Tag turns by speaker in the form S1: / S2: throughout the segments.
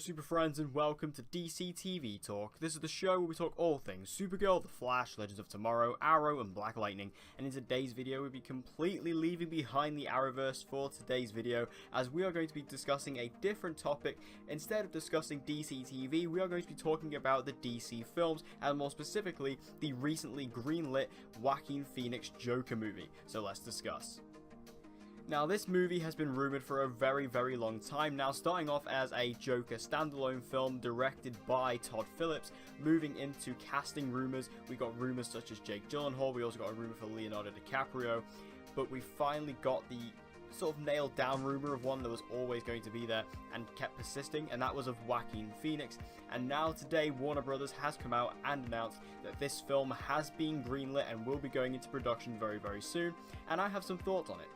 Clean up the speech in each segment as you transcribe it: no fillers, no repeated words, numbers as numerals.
S1: super friends, and welcome to DC TV Talk. This is the show where we talk all things Supergirl, The Flash, Legends of Tomorrow, Arrow, and Black Lightning. And in today's video, we'll be completely leaving behind the Arrowverse for today's video, as we are going to be discussing a different topic. Instead of discussing DC TV, we are going to be talking about the DC films, and more specifically, the recently greenlit Joaquin Phoenix Joker movie. So let's discuss. Now, this movie has been rumoured for a very long time now, starting off as a Joker standalone film directed by Todd Phillips, moving into casting rumours. We got rumours such as Jake Gyllenhaal, we also got a rumour for Leonardo DiCaprio, but we finally got the sort of nailed down rumour of one that was always going to be there and kept persisting, and that was of Joaquin Phoenix. And now today, Warner Brothers has come out and announced that this film has been greenlit and will be going into production very soon, and I have some thoughts on it.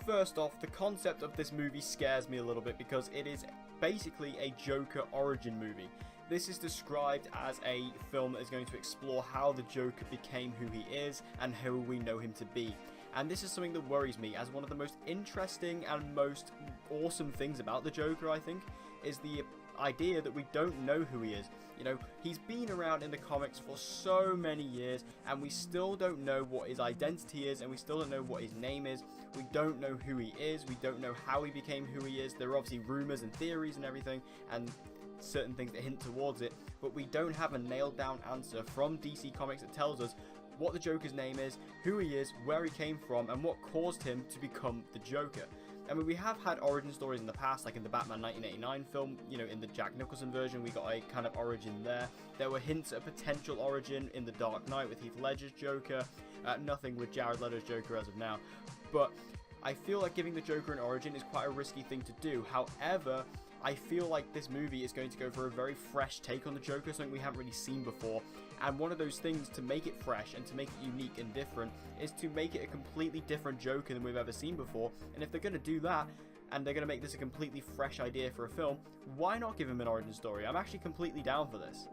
S1: First off, the concept of this movie scares me a little bit because it is basically a Joker origin movie. This is described as a film that is going to explore how the Joker became who he is and who we know him to be. And this is something that worries me, as one of the most interesting and most awesome things about the Joker, I think, is the idea that we don't know who he is. You know, he's been around in the comics for so many years, and we still don't know what his identity is, and we still don't know what his name is. We don't know who he is, we don't know how he became who he is. There are obviously rumours and theories and everything, and certain things that hint towards it, but we don't have a nailed down answer from DC Comics that tells us what the Joker's name is, who he is, where he came from, and what caused him to become the Joker. I mean, we have had origin stories in the past, like in the Batman 1989 film, you know, in the Jack Nicholson version, we got a kind of origin there. There were hints at a potential origin in The Dark Knight with Heath Ledger's Joker, nothing with Jared Leto's Joker as of now. But I feel like giving the Joker an origin is quite a risky thing to do. However, I feel like this movie is going to go for a very fresh take on the Joker, something we haven't really seen before. And one of those things to make it fresh and to make it unique and different is to make it a completely different Joker than we've ever seen before. And if they're going to do that, and they're going to make this a completely fresh idea for a film, why not give him an origin story? I'm actually completely down for this.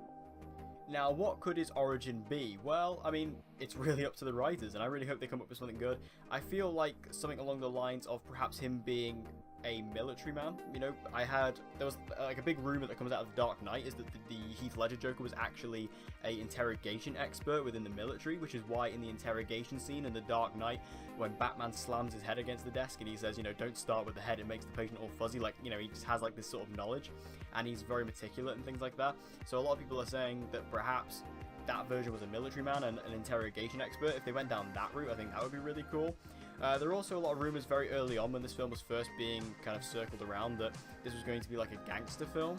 S1: Now, what could his origin be? Well, I mean, it's really up to the writers, and I really hope they come up with something good. I feel like something along the lines of perhaps him being a military man. You know, there was like a big rumor that comes out of The Dark Knight is that the Heath Ledger Joker was actually a interrogation expert within the military, which is why in the interrogation scene in The Dark Knight, when Batman slams his head against the desk and he says, you know, don't start with the head, it makes the patient all fuzzy, like, you know, he just has like this sort of knowledge, and he's very meticulous and things like that. So a lot of people are saying that perhaps that version was a military man and an interrogation expert. If they went down that route, I think that would be really cool. There are also a lot of rumors very early on when this film was first being kind of circled around that this was going to be like a gangster film.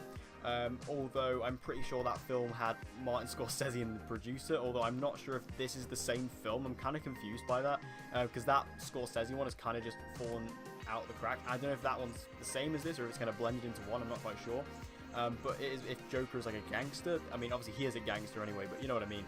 S1: Although I'm pretty sure that film had Martin Scorsese in the producer, although I'm not sure if this is the same film. I'm kind of confused by that, because that Scorsese one has kind of just fallen out the crack. I don't know if that one's the same as this or if it's kind of blended into one, I'm not quite sure. But if Joker is like a gangster, I mean, obviously he is a gangster anyway, but you know what I mean.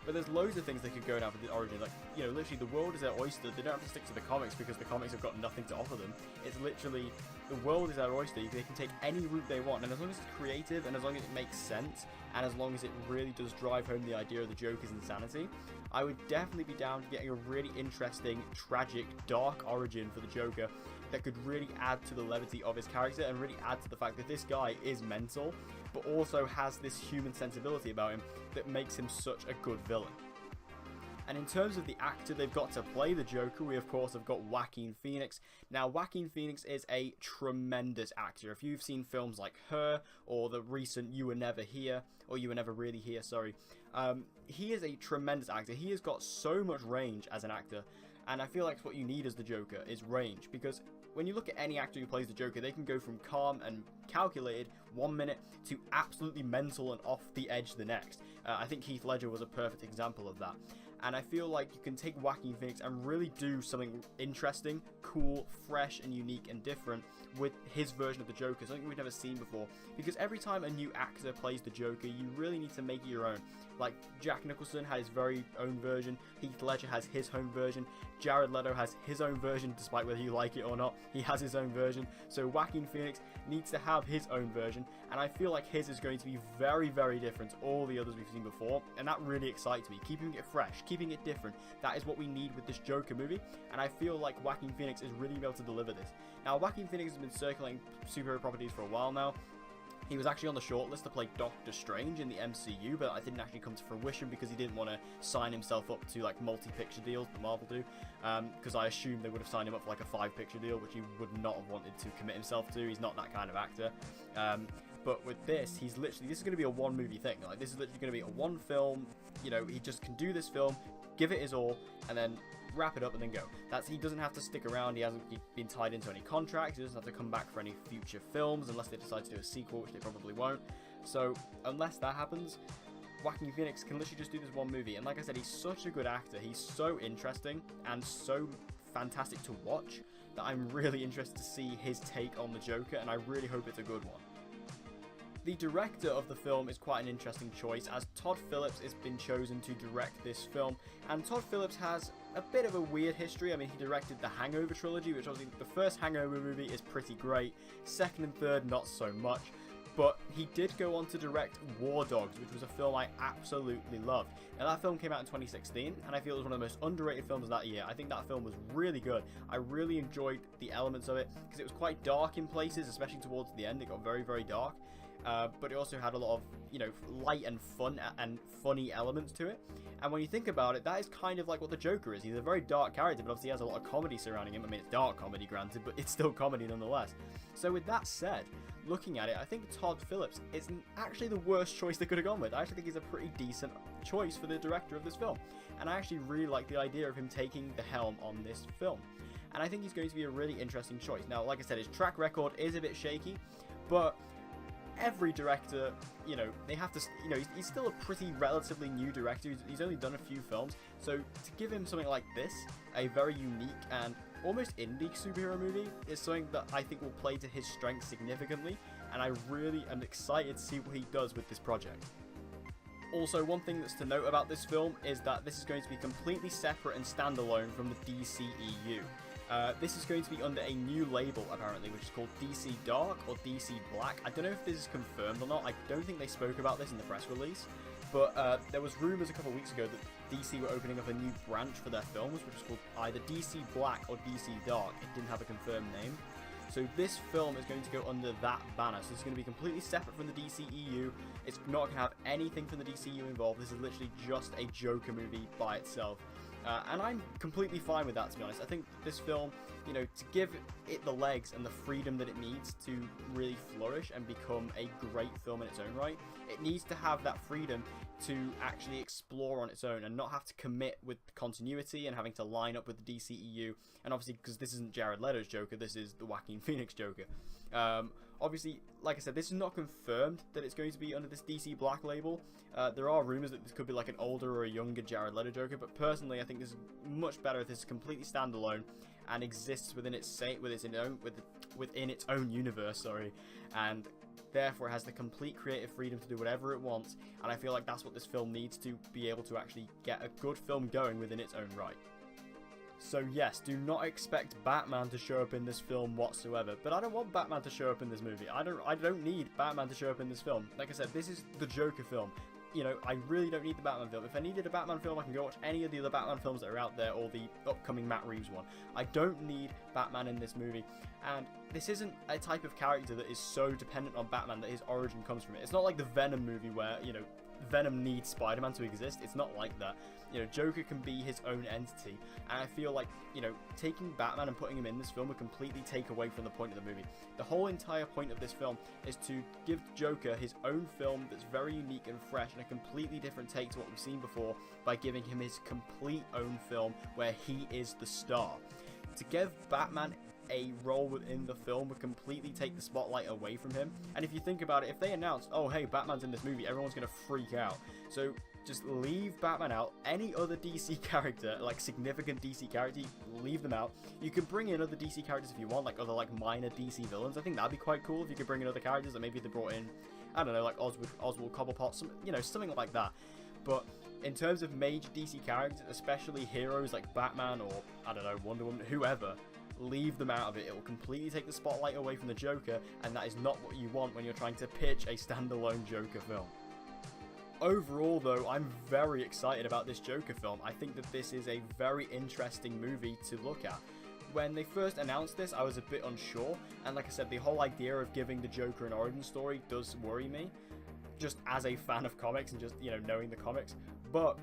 S1: But there's loads of things they could go down for the origin, like, you know, literally the world is their oyster. They don't have to stick to the comics because the comics have got nothing to offer them. It's literally, the world is their oyster. They can take any route they want, and as long as it's creative, and as long as it makes sense, and as long as it really does drive home the idea of the Joker's insanity, I would definitely be down to getting a really interesting, tragic, dark origin for the Joker that could really add to the levity of his character and really add to the fact that this guy is mental, but also has this human sensibility about him that makes him such a good villain. And in terms of the actor they've got to play the Joker, we of course have got Joaquin Phoenix. Now, Joaquin Phoenix is a tremendous actor. If you've seen films like Her, or the recent You Were Never Here, or You Were Never Really Here, sorry, he is a tremendous actor. He has got so much range as an actor, and I feel like what you need as the Joker is range, because when you look at any actor who plays the Joker, they can go from calm and calculated 1 minute to absolutely mental and off the edge the next. I think Heath Ledger was a perfect example of that. And I feel like you can take Joaquin Phoenix and really do something interesting, cool, fresh, and unique and different with his version of the Joker, something we've never seen before. Because every time a new actor plays the Joker, you really need to make it your own. Like, Jack Nicholson had his very own version, Heath Ledger has his own version, Jared Leto has his own version, despite whether you like it or not, he has his own version. So Joaquin Phoenix needs to have his own version, and I feel like his is going to be very, very different to all the others we've seen before, and that really excites me. Keeping it fresh, keeping it different, that is what we need with this Joker movie, and I feel like Joaquin Phoenix is really able to deliver this. Now, Joaquin Phoenix has been circulating superhero properties for a while now. He was actually on the shortlist to play Doctor Strange in the MCU, but it didn't actually come to fruition because he didn't want to sign himself up to like multi-picture deals that Marvel do. Because I assume they would have signed him up for like a 5-picture deal, which he would not have wanted to commit himself to. He's not that kind of actor. But with this, this is going to be a one-movie thing. Like, this is literally going to be a one film. You know, he just can do this film, give it his all, and then wrap it up and then go. He doesn't have to stick around. He hasn't been tied into any contracts. He doesn't have to come back for any future films unless they decide to do a sequel, which they probably won't. So unless that happens, Joaquin Phoenix can literally just do this one movie. And like I said, he's such a good actor. He's so interesting and so fantastic to watch that I'm really interested to see his take on the Joker, and I really hope it's a good one. The director of the film is quite an interesting choice, as Todd Phillips has been chosen to direct this film, and Todd Phillips has a bit of a weird history. I mean, he directed the Hangover trilogy, which obviously the first Hangover movie is pretty great, second and third not so much, but he did go on to direct War Dogs, which was a film I absolutely loved. Now, that film came out in 2016, and I feel it was one of the most underrated films of that year. I think that film was really good. I really enjoyed the elements of it, because it was quite dark in places, especially towards the end. It got very, very dark. But it also had a lot of, you know, light and fun and funny elements to it. And when you think about it, that is kind of like what the Joker is. He's a very dark character, but obviously he has a lot of comedy surrounding him. I mean, it's dark comedy, granted, but it's still comedy nonetheless. So with that said, looking at it, I think Todd Phillips isn't actually the worst choice they could have gone with. I actually think he's a pretty decent choice for the director of this film. And I actually really like the idea of him taking the helm on this film. And I think he's going to be a really interesting choice. Now, like I said, his track record is a bit shaky, but every director, you know, they have to, you know, he's still a pretty relatively new director. He's only done a few films, so to give him something like this, a very unique and almost indie superhero movie, is something that I think will play to his strengths significantly, and I really am excited to see what he does with this project. Also, one thing that's to note about this film is that this is going to be completely separate and standalone from the DCEU. This is going to be under a new label, apparently, which is called DC Dark or DC Black. I don't know if this is confirmed or not. I don't think they spoke about this in the press release. But there was rumours a couple of weeks ago that DC were opening up a new branch for their films, which is called either DC Black or DC Dark. It didn't have a confirmed name. So this film is going to go under that banner. So it's going to be completely separate from the DCEU. It's not going to have anything from the DCU involved. This is literally just a Joker movie by itself. And I'm completely fine with that, to be honest. I think this film, you know, to give it the legs and the freedom that it needs to really flourish and become a great film in its own right, it needs to have that freedom to actually explore on its own and not have to commit with continuity and having to line up with the DCEU. And obviously, because this isn't Jared Leto's Joker, this is the Joaquin Phoenix Joker. Obviously, like I said, this is not confirmed that it's going to be under this DC Black label. There are rumors that this could be like an older or a younger Jared Leto Joker, but personally, I think this is much better if this is completely standalone and exists within its own universe. And therefore it has the complete creative freedom to do whatever it wants. And I feel like that's what this film needs to be able to actually get a good film going within its own right. So yes, do not expect Batman to show up in this film whatsoever. But I don't want Batman to show up in this movie. I don't need Batman to show up in this film. Like I said, this is the Joker film. You know, I really don't need the Batman film. If I needed a Batman film, I can go watch any of the other Batman films that are out there, or the upcoming Matt Reeves one. I don't need Batman in this movie. And this isn't a type of character that is so dependent on Batman that his origin comes from it. It's not like the Venom movie where, you know, Venom needs Spider-Man to exist. It's not like that. You know, Joker can be his own entity, and I feel like, you know, taking Batman and putting him in this film would completely take away from the point of the movie. The whole entire point of this film is to give Joker his own film that's very unique and fresh and a completely different take to what we've seen before by giving him his complete own film where he is the star. To give Batman a role within the film would completely take the spotlight away from him. And if you think about it, if they announce, oh hey, Batman's in this movie, everyone's going to freak out. So just leave Batman out. Any other DC character, like significant DC character, leave them out. You can bring in other DC characters if you want, like other like minor DC villains. I think that'd be quite cool if you could bring in other characters that maybe they brought in, I don't know, like Oswald Cobblepot, you know, something like that. But in terms of major DC characters, especially heroes like Batman or, I don't know, Wonder Woman, whoever, leave them out of it. It will completely take the spotlight away from the Joker, and that is not what you want when you're trying to pitch a standalone Joker film. Overall though, I'm very excited about this Joker film. I think that this is a very interesting movie to look at. When they first announced this, I was a bit unsure, and like I said, the whole idea of giving the Joker an origin story does worry me, just as a fan of comics and just, you know, knowing the comics. But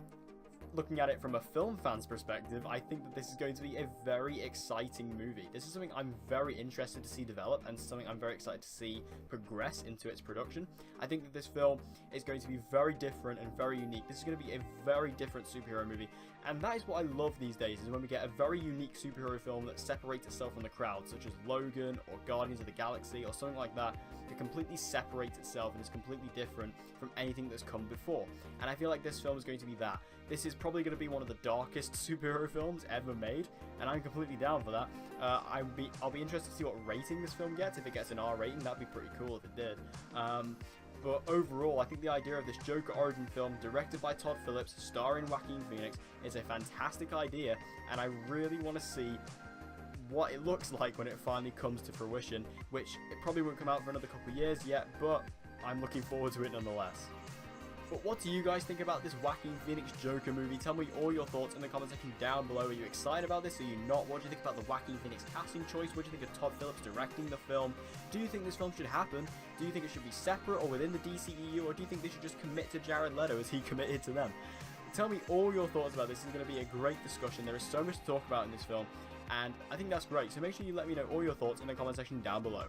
S1: looking at it from a film fan's perspective, I think that this is going to be a very exciting movie. This is something I'm very interested to see develop, and something I'm very excited to see progress into its production. I think that this film is going to be very different and very unique. This is going to be a very different superhero movie, and that is what I love these days, is when we get a very unique superhero film that separates itself from the crowd, such as Logan or Guardians of the Galaxy or something like that. It completely separates itself and is completely different from anything that's come before. And I feel like this film is going to be that. This is probably going to be one of the darkest superhero films ever made, and I'm completely down for that. I'll be interested to see what rating this film gets. If it gets an R rating, that'd be pretty cool if it did. But overall, I think the idea of this Joker origin film, directed by Todd Phillips, starring Joaquin Phoenix, is a fantastic idea, and I really want to see what it looks like when it finally comes to fruition, which it probably won't come out for another couple of years yet, but I'm looking forward to it nonetheless. But what do you guys think about this Joaquin Phoenix Joker movie? Tell me all your thoughts in the comment section down below. Are you excited about this? Are you not? What do you think about the Joaquin Phoenix casting choice? What do you think of Todd Phillips directing the film? Do you think this film should happen? Do you think it should be separate or within the DCEU? Or do you think they should just commit to Jared Leto as he committed to them? Tell me all your thoughts about this. This is going to be a great discussion. There is so much to talk about in this film, and I think that's great. So make sure you let me know all your thoughts in the comment section down below.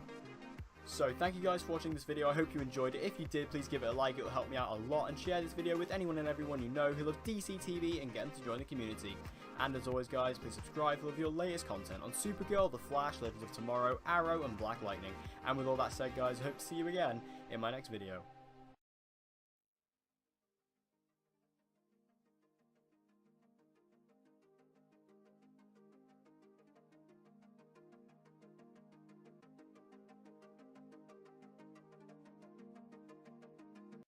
S1: So thank you guys for watching this video. I hope you enjoyed it. If you did, please give it a like. It will help me out a lot, and share this video with anyone and everyone you know who love DC TV and get them to join the community. And as always guys, please subscribe for your latest content on Supergirl, The Flash, Legends of Tomorrow, Arrow and Black Lightning. And with all that said guys, I hope to see you again in my next video.